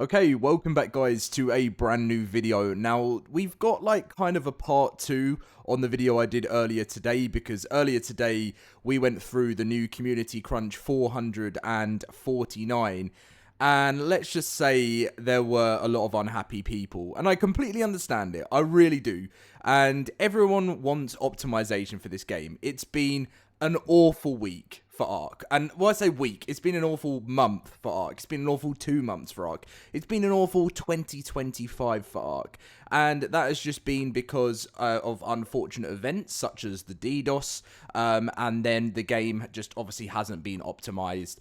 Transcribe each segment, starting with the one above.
Okay, welcome back guys to a brand new video. Now, we've got like kind of a part 2 on the video I did earlier today, because earlier today we went through the new Community Crunch 449, and let's just say there were a lot of unhappy people, and I completely understand it, I really do, and everyone wants optimization for this game. It's been an awful week for ARK. And when I say week, it's been an awful month for ARK. It's been an awful 2 months for ARK. It's been an awful 2025 for ARK. And that has just been because of unfortunate events such as the DDoS. And then the game just obviously hasn't been optimized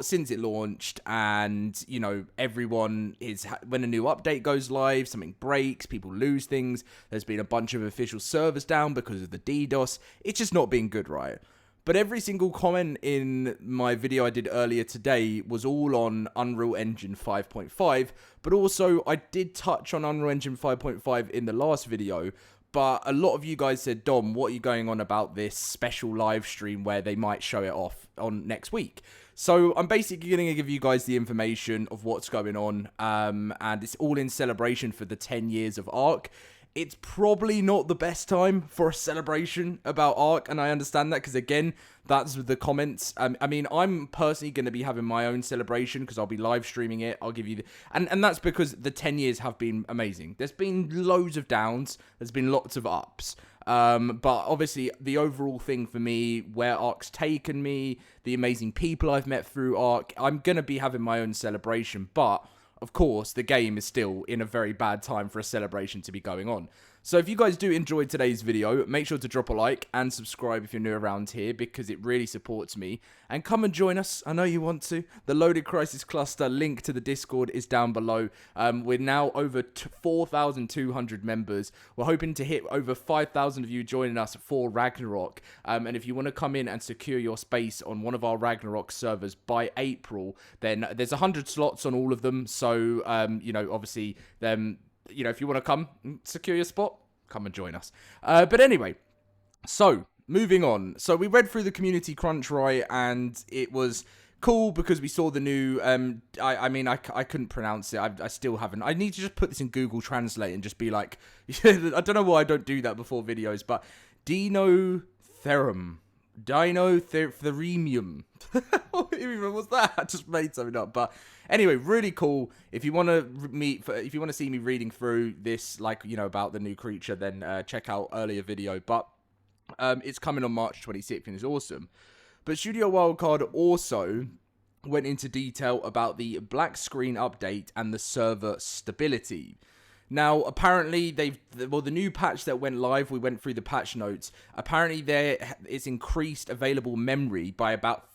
since it launched. And, you know, everyone is, when a new update goes live, something breaks, people lose things. There's been a bunch of official servers down because of the DDoS. It's just not been good, right? But every single comment in my video I did earlier today was all on Unreal Engine 5.5, but also I did touch on Unreal Engine 5.5 in the last video, but a lot of you guys said, Dom, what are you going on about this special live stream where they might show it off on next week? So I'm basically going to give you guys the information of what's going on, and it's all in celebration for the 10 years of ARK. It's probably not the best time for a celebration about ARK, and I understand that because, again, that's the comments. I mean, I'm personally going to be having my own celebration because I'll be live streaming it. I'll give you and that's because the 10 years have been amazing. There's been loads of downs. There's been lots of ups. But obviously, the overall thing for me, where ARK's taken me, the amazing people I've met through ARK, I'm going to be having my own celebration, but of course, the game is still in a very bad time for a celebration to be going on. So if you guys do enjoy today's video, make sure to drop a like and subscribe if you're new around here, because it really supports me. And come and join us. I know you want to. The LoadedCrysis cluster, link to the Discord is down below. We're now over 4,200 members. We're hoping to hit over 5,000 of you joining us for Ragnarok. And if you want to come in and secure your space on one of our Ragnarok servers by April, then there's 100 slots on all of them. So, you know, obviously, you know, if you want to come secure your spot, come and join us. But anyway, so moving on. So we read through the Community Crunch, right? And it was cool because we saw the new, I mean, I couldn't pronounce it. I still haven't. I need to just put this in Google Translate and just be like, I don't know why I don't do that before videos, but Dinotherium. What even was that? I just made something up. But anyway, really cool. If you want to see me reading through this, like, you know, about the new creature, then check out earlier video. But it's coming on March 26th and it's awesome. But Studio Wildcard also went into detail about the black screen update and the server stability. Now, apparently, the new patch that went live, we went through the patch notes. Apparently, it's increased available memory by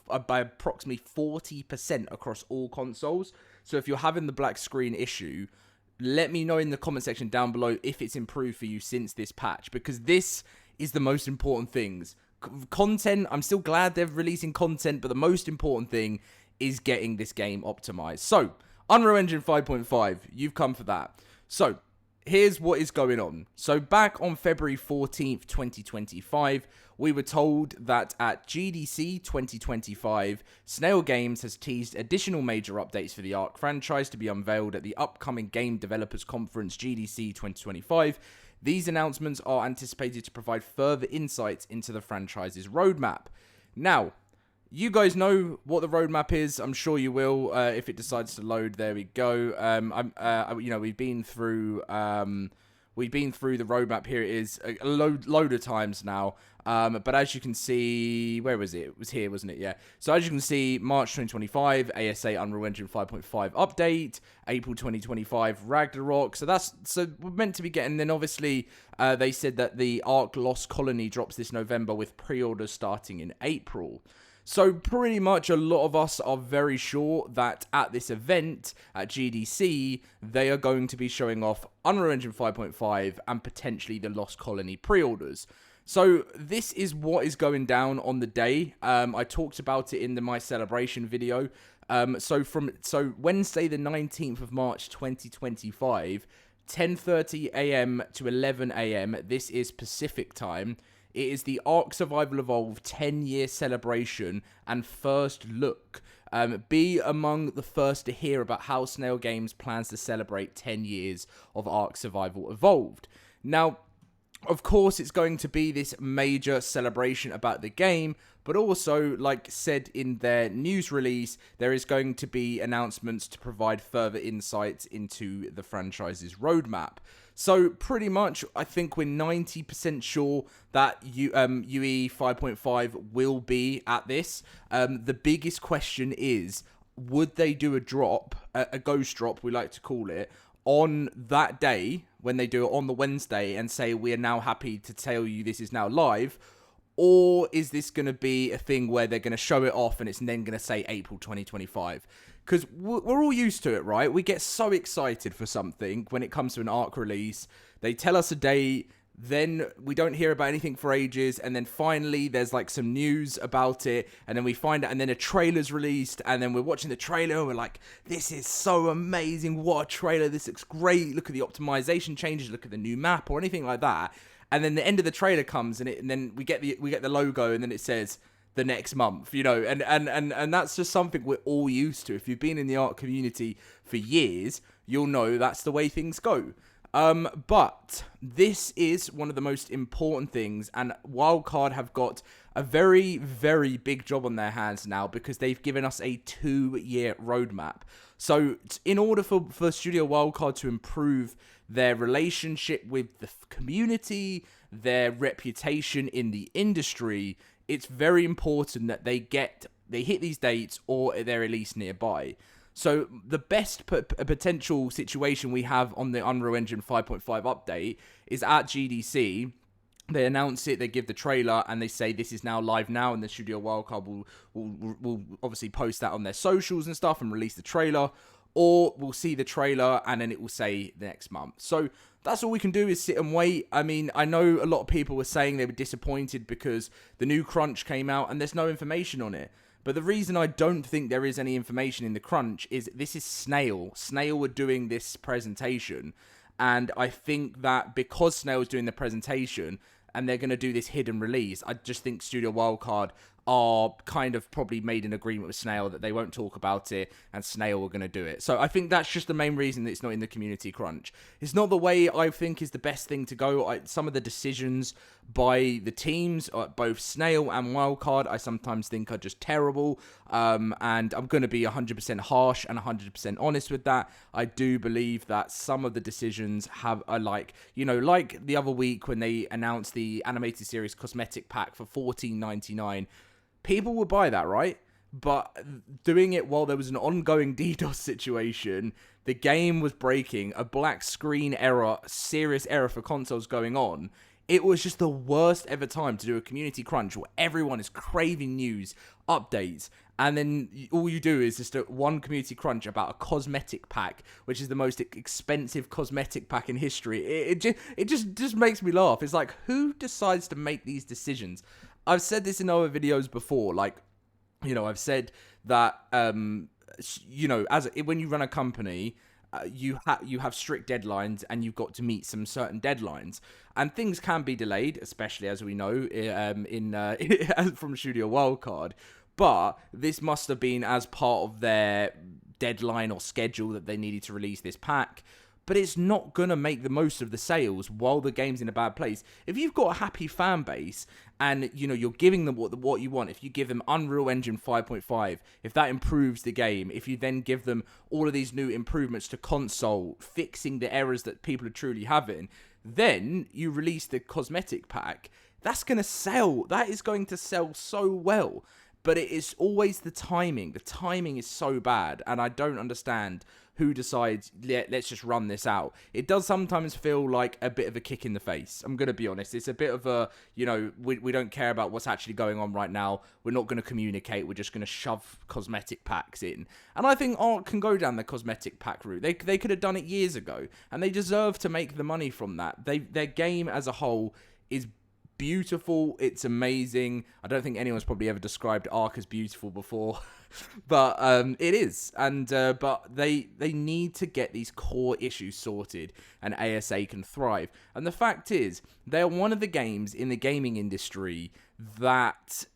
approximately 40% across all consoles. So if you're having the black screen issue, let me know in the comment section down below if it's improved for you since this patch, because this is the most important things. Content, I'm still glad they're releasing content, but the most important thing is getting this game optimized. So, Unreal Engine 5.5, you've come for that. So, here's what is going on. So, back on February 14th, 2025, we were told that at GDC 2025, Snail Games has teased additional major updates for the ARK franchise to be unveiled at the upcoming Game Developers Conference GDC 2025. These announcements are anticipated to provide further insights into the franchise's roadmap. Now, you guys know what the roadmap is. I'm sure you will if it decides to load. There we go. You know, we've been through the roadmap. Here it is a load of times now. But as you can see, where was it? It was here, wasn't it? Yeah. So as you can see, March 2025, ASA Unreal Engine 5.5 update. April 2025, Ragnarok. So we're meant to be getting. Then obviously, they said that the ARK Lost Colony drops this November with pre-orders starting in April. So pretty much a lot of us are very sure that at this event, at GDC, they are going to be showing off Unreal Engine 5.5 and potentially the Lost Colony pre-orders. So this is what is going down on the day. I talked about it in my celebration video. So Wednesday the 19th of March 2025, 10:30 a.m. to 11 a.m. This is Pacific time. It is the ARK Survival Evolved 10-year celebration and first look. Be among the first to hear about how Snail Games plans to celebrate 10 years of ARK Survival Evolved. Now, of course, it's going to be this major celebration about the game, but also, like said in their news release, there is going to be announcements to provide further insights into the franchise's roadmap. So pretty much, I think we're 90% sure that UE 5.5 will be at this. The biggest question is, would they do a drop, a ghost drop, we like to call it, on that day when they do it on the Wednesday and say, we are now happy to tell you this is now live? Or is this going to be a thing where they're going to show it off and it's then going to say April 2025? Because we're all used to it, right? We get so excited for something when it comes to an ARK release. They tell us a date, then we don't hear about anything for ages, and then finally there's like some news about it, and then we find out, and then a trailer's released, and then we're watching the trailer and we're like, this is so amazing, what a trailer, this looks great, look at the optimization changes, look at the new map, or anything like that. And then the end of the trailer comes, and then we get the logo, and then it says the next month, you know, and that's just something we're all used to. If you've been in the ARK community for years, you'll know that's the way things go. But this is one of the most important things, and Wildcard have got a very, very big job on their hands now because they've given us a 2-year roadmap. So in order for Studio Wildcard to improve their relationship with the community, their reputation in the industry, it's very important that they hit these dates or they're at least nearby. So the best potential situation we have on the Unreal Engine 5.5 update is at GDC. They announce it, they give the trailer, and they say this is now live now, and the Studio Wildcard will obviously post that on their socials and stuff and release the trailer. Or we'll see the trailer and then it will say next month. So that's all we can do is sit and wait. I mean, I know a lot of people were saying they were disappointed because the new crunch came out and there's no information on it. But the reason I don't think there is any information in the crunch is this is Snail. Snail were doing this presentation. And I think that because Snail's doing the presentation and they're going to do this hidden release, I just think Studio Wildcard are kind of probably made an agreement with Snail that they won't talk about it and Snail are going to do it. So I think that's just the main reason that it's not in the community crunch. It's not the way I think is the best thing to go. Some of the decisions by the teams, both Snail and Wildcard, I sometimes think are just terrible. And I'm going to be 100% harsh and 100% honest with that. I do believe that some of the decisions are like the other week when they announced the animated series cosmetic pack for $14.99. People would buy that, right? But doing it while there was an ongoing DDoS situation, the game was breaking, a black screen error, serious error for consoles going on. It was just the worst ever time to do a community crunch where everyone is craving news, updates, and then all you do is just one community crunch about a cosmetic pack, which is the most expensive cosmetic pack in history. It just makes me laugh. It's like, who decides to make these decisions? I've said this in other videos before, like, I've said that, when you run a company, you have strict deadlines and you've got to meet some certain deadlines, and things can be delayed, especially as we know from Studio Wildcard. But this must have been as part of their deadline or schedule that they needed to release this pack. But it's not going to make the most of the sales while the game's in a bad place. If you've got a happy fan base and, you're giving them what you want, if you give them Unreal Engine 5.5, if that improves the game, if you then give them all of these new improvements to console, fixing the errors that people are truly having, then you release the cosmetic pack, that's going to sell. That is going to sell so well. But it is always the timing. The timing is so bad, and I don't understand who decides, let's just run this out. It does sometimes feel like a bit of a kick in the face. I'm going to be honest. It's a bit of a, we don't care about what's actually going on right now. We're not going to communicate. We're just going to shove cosmetic packs in. And I think ARK can go down the cosmetic pack route. They could have done it years ago, and they deserve to make the money from that. Their game as a whole is beautiful. It's amazing. I don't think anyone's probably ever described ARK as beautiful before, but it is. And but they need to get these core issues sorted, and ASA can thrive. And the fact is, they're one of the games in the gaming industry that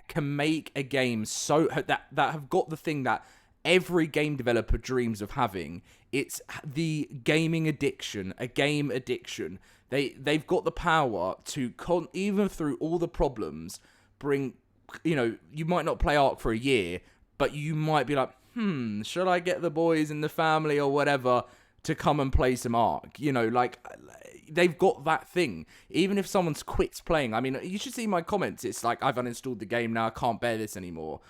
can make a game so that have got the thing that every game developer dreams of having. It's the gaming addiction, a game addiction. They've got the power to even through all the problems, bring, you might not play ARK for a year, but you might be like, should I get the boys in the family or whatever to come and play some ARK? They've got that thing. Even if someone's quits playing, I mean, you should see my comments. It's like, I've uninstalled the game now, I can't bear this anymore.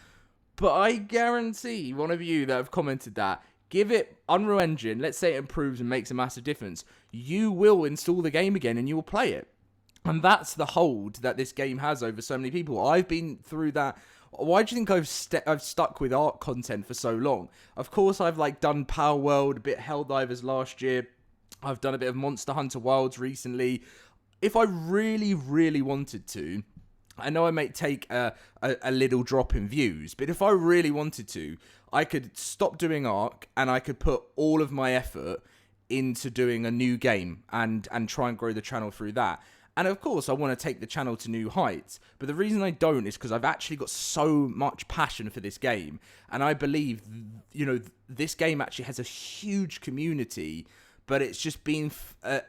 But I guarantee one of you that have commented that, give it Unreal Engine, let's say it improves and makes a massive difference, you will install the game again and you will play it. And that's the hold that this game has over so many people. I've been through that. Why do you think I've stuck with ARK content for so long? Of course, I've done Power World, a bit Helldivers last year. I've done a bit of Monster Hunter Wilds recently. If I really, really wanted to, I know I may take a little drop in views, but if I really wanted to, I could stop doing ARK and I could put all of my effort into doing a new game and try and grow the channel through that. And of course, I want to take the channel to new heights. But the reason I don't is because I've actually got so much passion for this game. And I believe, this game actually has a huge community. But it's just been,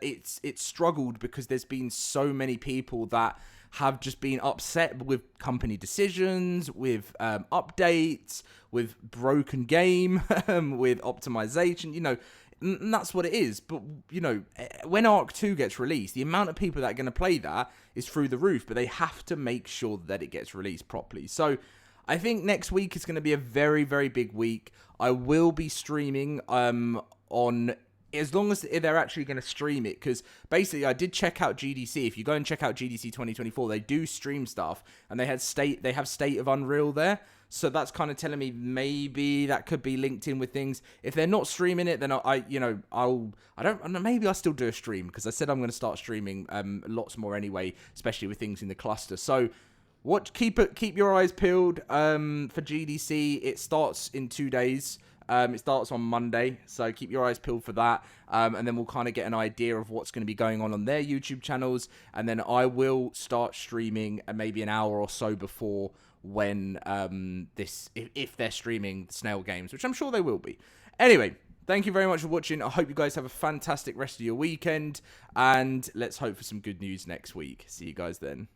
it's struggled because there's been so many people that have just been upset with company decisions, with updates, with broken game, with optimization, and that's what it is. But, when ARK 2 gets released, the amount of people that are going to play that is through the roof, but they have to make sure that it gets released properly. So I think next week is going to be a very, very big week. I will be streaming on... as long as they're actually going to stream it, because basically I did check out GDC. If you go and check out GDC 2024, they do stream stuff, and they have State of Unreal there. So that's kind of telling me maybe that could be linked in with things. If they're not streaming it, then maybe I'll still do a stream, because I said I'm going to start streaming lots more anyway, especially with things in the cluster. So keep your eyes peeled for GDC. It starts in 2 days. It starts on Monday, so keep your eyes peeled for that, and then we'll kind of get an idea of what's going to be going on their YouTube channels, and then I will start streaming maybe an hour or so before when if they're streaming Snail Games, which I'm sure they will be. Anyway, thank you very much for watching. I hope you guys have a fantastic rest of your weekend, and let's hope for some good news next week. See you guys then.